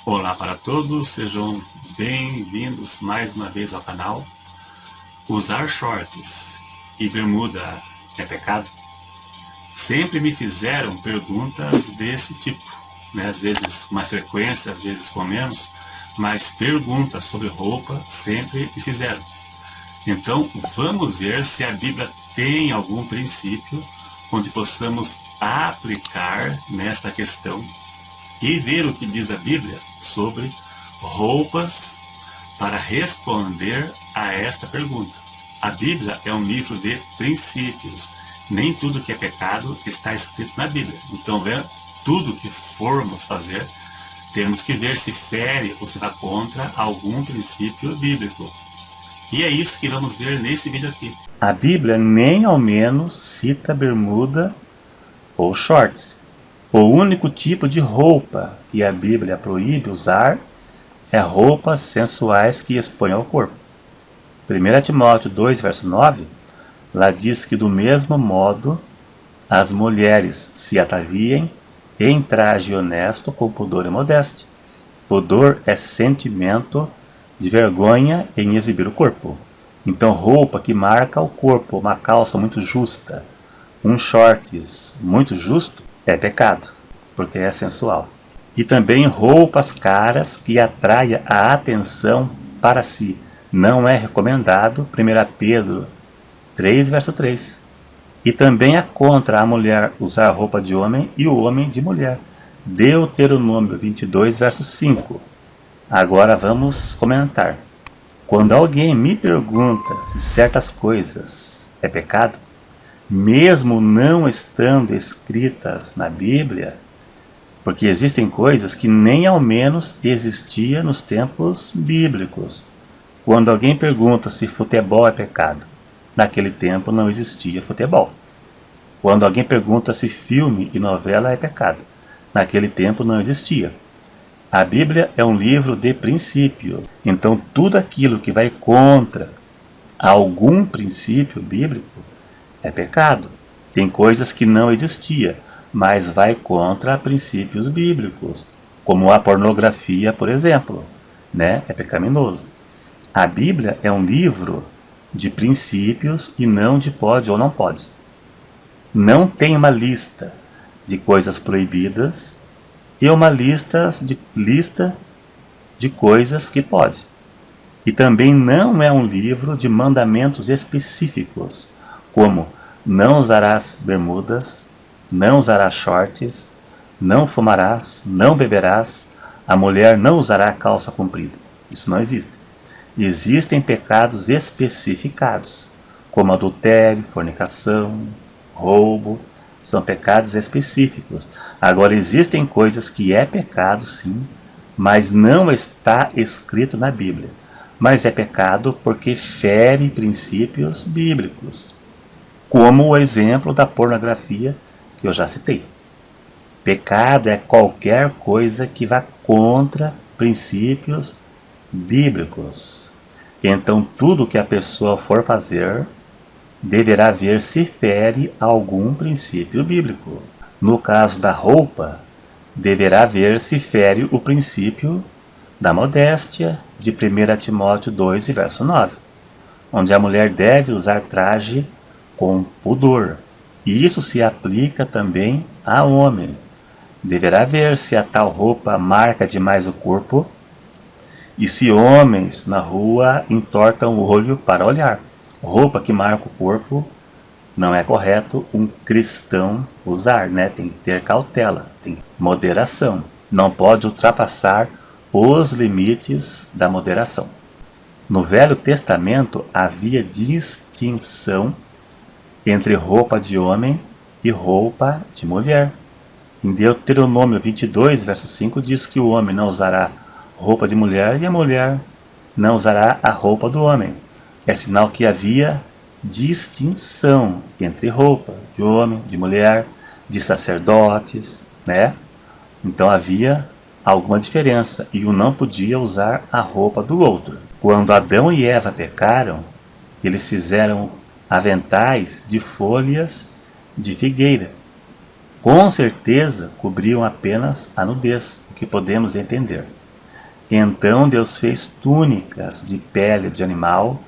Olá para todos, sejam bem-vindos mais uma vez ao canal. Usar shorts e bermuda é pecado? Sempre me fizeram perguntas desse tipo, né? Às vezes com mais frequência, às vezes com menos, mas perguntas sobre roupa sempre me fizeram. Então vamos ver se a Bíblia tem algum princípio onde possamos aplicar nesta questão e ver o que diz a Bíblia sobre roupas para responder a esta pergunta. A Bíblia é um livro de princípios. Nem tudo que é pecado está escrito na Bíblia. Então, tudo que formos fazer, temos que ver se fere ou se vai contra algum princípio bíblico. E é isso que vamos ver nesse vídeo aqui. A Bíblia nem ao menos cita bermuda ou shorts. O único tipo de roupa que a Bíblia proíbe usar é roupas sensuais que expõem ao corpo. 1 Timóteo 2, verso 9, lá diz que do mesmo modo as mulheres se ataviem em traje honesto com pudor e modéstia. Pudor é sentimento de vergonha em exibir o corpo. Então roupa que marca o corpo, uma calça muito justa, um shorts muito justo, é pecado, porque é sensual. E também roupas caras que atraem a atenção para si. Não é recomendado, 1 Pedro 3, verso 3. E também é contra a mulher usar roupa de homem e o homem de mulher. Deuteronômio 22, verso 5. Agora vamos comentar. Quando alguém me pergunta se certas coisas é pecado, mesmo não estando escritas na Bíblia, porque existem coisas que nem ao menos existiam nos tempos bíblicos. Quando alguém pergunta se futebol é pecado, naquele tempo não existia futebol. Quando alguém pergunta se filme e novela é pecado, naquele tempo não existia. A Bíblia é um livro de princípio, então tudo aquilo que vai contra algum princípio bíblico é pecado. Tem coisas que não existiam, mas vai contra princípios bíblicos, como a pornografia, por exemplo, né? É pecaminoso. A Bíblia é um livro de princípios e não de pode ou não pode. Não tem uma lista de coisas proibidas e uma lista de coisas que pode. E também não é um livro de mandamentos específicos, como não usarás bermudas, não usarás shorts, não fumarás, não beberás, a mulher não usará calça comprida. Isso não existe. Existem pecados especificados, como adultério, fornicação, roubo, são pecados específicos. Agora, existem coisas que é pecado, sim, mas não está escrito na Bíblia. Mas é pecado porque fere princípios bíblicos, como o exemplo da pornografia que eu já citei. Pecado é qualquer coisa que vá contra princípios bíblicos. Então, tudo que a pessoa for fazer deverá ver se fere algum princípio bíblico. No caso da roupa, deverá ver se fere o princípio da modéstia de 1 Timóteo 2, verso 9, onde a mulher deve usar traje com pudor. E isso se aplica também a homem. Deverá ver se a tal roupa marca demais o corpo e se homens na rua entortam o olho para olhar. Roupa que marca o corpo não é correto um cristão usar, né? Tem que ter cautela, tem moderação. Não pode ultrapassar os limites da moderação. No Velho Testamento havia distinção entre roupa de homem e roupa de mulher. Em Deuteronômio 22, verso 5, diz que o homem não usará roupa de mulher e a mulher não usará a roupa do homem. É sinal que havia distinção entre roupa de homem, de mulher, de sacerdotes, né? Então havia alguma diferença e um não podia usar a roupa do outro. Quando Adão e Eva pecaram, eles fizeram aventais de folhas de figueira. Com certeza cobriam apenas a nudez, o que podemos entender. Então Deus fez túnicas de pele de animal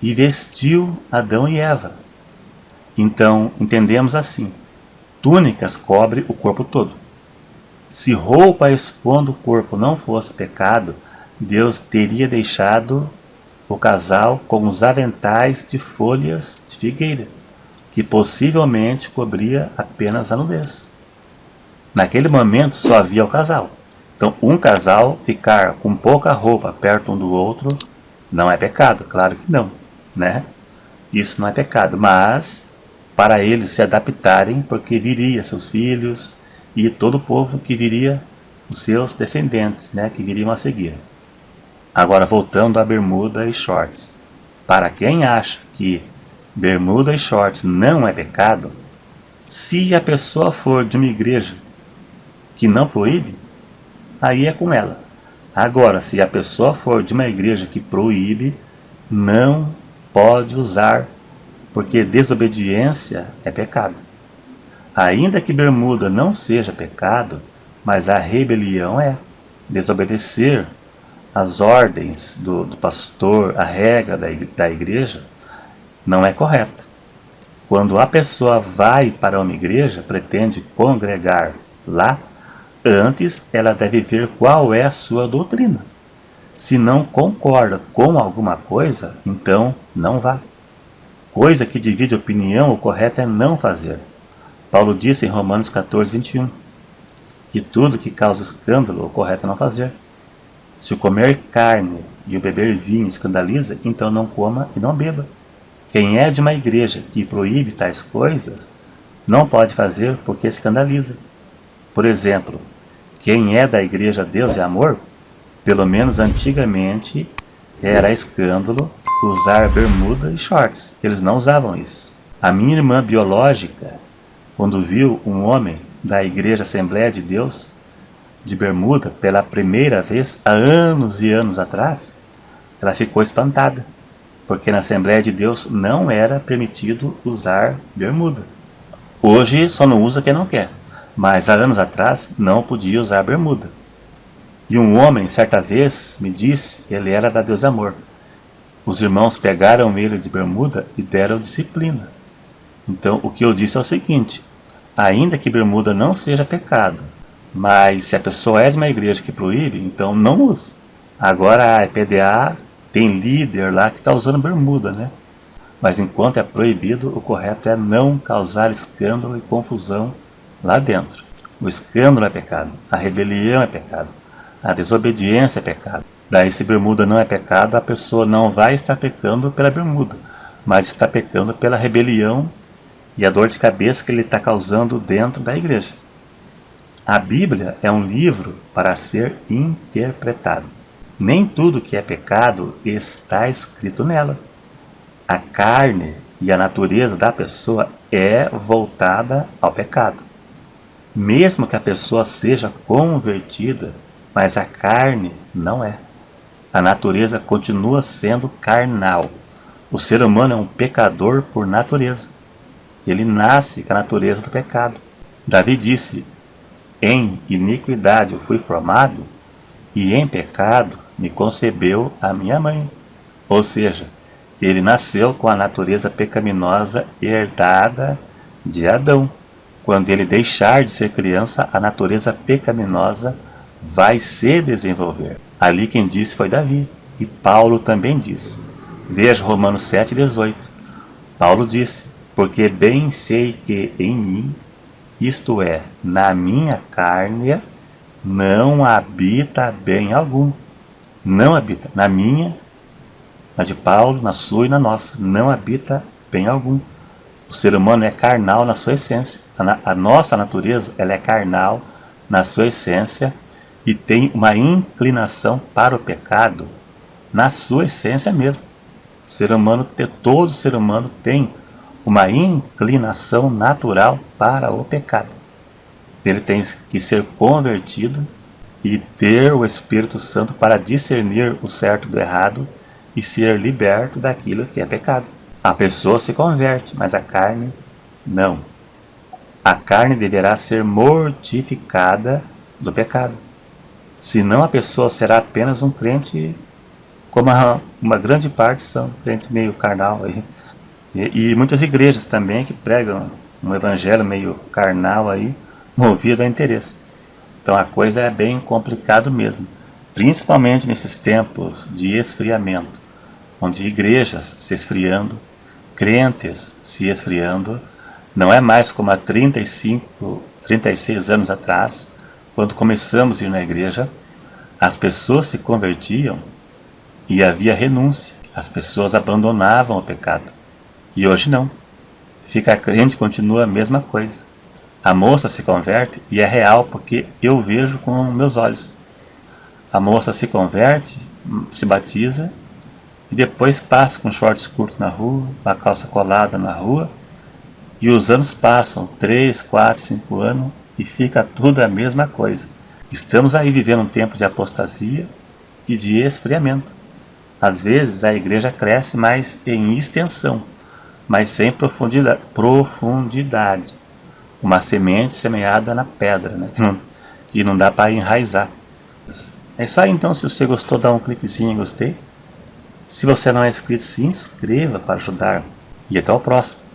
e vestiu Adão e Eva. Então entendemos assim: túnicas cobrem o corpo todo. Se roupa expondo o corpo não fosse pecado, Deus teria deixado o casal com os aventais de folhas de figueira, que possivelmente cobria apenas a nudez. Naquele momento só havia o casal. Então, um casal ficar com pouca roupa perto um do outro não é pecado, claro que não, né? Isso não é pecado, mas para eles se adaptarem, porque viria seus filhos e todo o povo que viria, os seus descendentes, né, que viriam a seguir. Agora voltando a bermuda e shorts. Para quem acha que bermuda e shorts não é pecado, se a pessoa for de uma igreja que não proíbe, aí é com ela. Agora, se a pessoa for de uma igreja que proíbe, não pode usar, porque desobediência é pecado. Ainda que bermuda não seja pecado, mas a rebelião é. Desobedecer as ordens do pastor, a regra da igreja, não é correto. Quando a pessoa vai para uma igreja, pretende congregar lá, antes ela deve ver qual é a sua doutrina. Se não concorda com alguma coisa, então não vá. Coisa que divide opinião, o correto é não fazer. Paulo disse em Romanos 14, 21, que tudo que causa escândalo, o correto é não fazer. Se o comer carne e o beber vinho escandaliza, então não coma e não beba. Quem é de uma igreja que proíbe tais coisas, não pode fazer porque escandaliza. Por exemplo, quem é da igreja Deus é Amor, pelo menos antigamente era escândalo usar bermuda e shorts. Eles não usavam isso. A minha irmã biológica, quando viu um homem da igreja Assembleia de Deus de bermuda pela primeira vez, há anos e anos atrás, ela ficou espantada, porque na Assembleia de Deus não era permitido usar bermuda. Hoje só não usa quem não quer, mas há anos atrás não podia usar bermuda. E um homem, certa vez, me disse, ele era da Deus Amor. Os irmãos pegaram ele de bermuda e deram disciplina. Então, o que eu disse é o seguinte: ainda que bermuda não seja pecado, mas se a pessoa é de uma igreja que proíbe, então não use. Agora a EPDA tem líder lá que está usando bermuda, né? Mas enquanto é proibido, o correto é não causar escândalo e confusão lá dentro. O escândalo é pecado, a rebelião é pecado, a desobediência é pecado. Daí, se bermuda não é pecado, a pessoa não vai estar pecando pela bermuda, mas está pecando pela rebelião e a dor de cabeça que ele está causando dentro da igreja. A Bíblia é um livro para ser interpretado. Nem tudo que é pecado está escrito nela. A carne e a natureza da pessoa é voltada ao pecado. Mesmo que a pessoa seja convertida, mas a carne não é. A natureza continua sendo carnal. O ser humano é um pecador por natureza. Ele nasce com a natureza do pecado. Davi disse: em iniquidade eu fui formado, e em pecado me concebeu a minha mãe. Ou seja, ele nasceu com a natureza pecaminosa herdada de Adão. Quando ele deixar de ser criança, a natureza pecaminosa vai se desenvolver. Ali quem disse foi Davi, e Paulo também disse. Veja Romanos 7,18. Paulo disse: porque bem sei que em mim, isto é, na minha carne, não habita bem algum. Não habita. Na minha, na de Paulo, na sua e na nossa, não habita bem algum. O ser humano é carnal na sua essência. A nossa natureza, ela é carnal na sua essência e tem uma inclinação para o pecado na sua essência mesmo. Todo ser humano tem uma inclinação natural para o pecado. Ele tem que ser convertido e ter o Espírito Santo para discernir o certo do errado e ser liberto daquilo que é pecado. A pessoa se converte, mas a carne não. A carne deverá ser mortificada do pecado. Senão a pessoa será apenas um crente, como uma grande parte são crentes meio carnal aí. E muitas igrejas também que pregam um evangelho meio carnal aí, movido a interesse. Então a coisa é bem complicado mesmo, principalmente nesses tempos de esfriamento, onde igrejas se esfriando, crentes se esfriando, não é mais como há 35, 36 anos atrás, quando começamos a ir na igreja, as pessoas se convertiam e havia renúncia, as pessoas abandonavam o pecado. E hoje não. Ficar crente continua a mesma coisa. A moça se converte e é real porque eu vejo com meus olhos. A moça se converte, se batiza e depois passa com shorts curtos na rua, uma calça colada na rua, e os anos passam, 3, 4, 5 anos, e fica tudo a mesma coisa. Estamos aí vivendo um tempo de apostasia e de esfriamento. Às vezes a igreja cresce mais em extensão, mas sem profundidade. Uma semente semeada na pedra, né? Que não dá para enraizar. É isso aí então, se você gostou, dá um cliquezinho em gostei. Se você não é inscrito, se inscreva para ajudar. E até o próximo.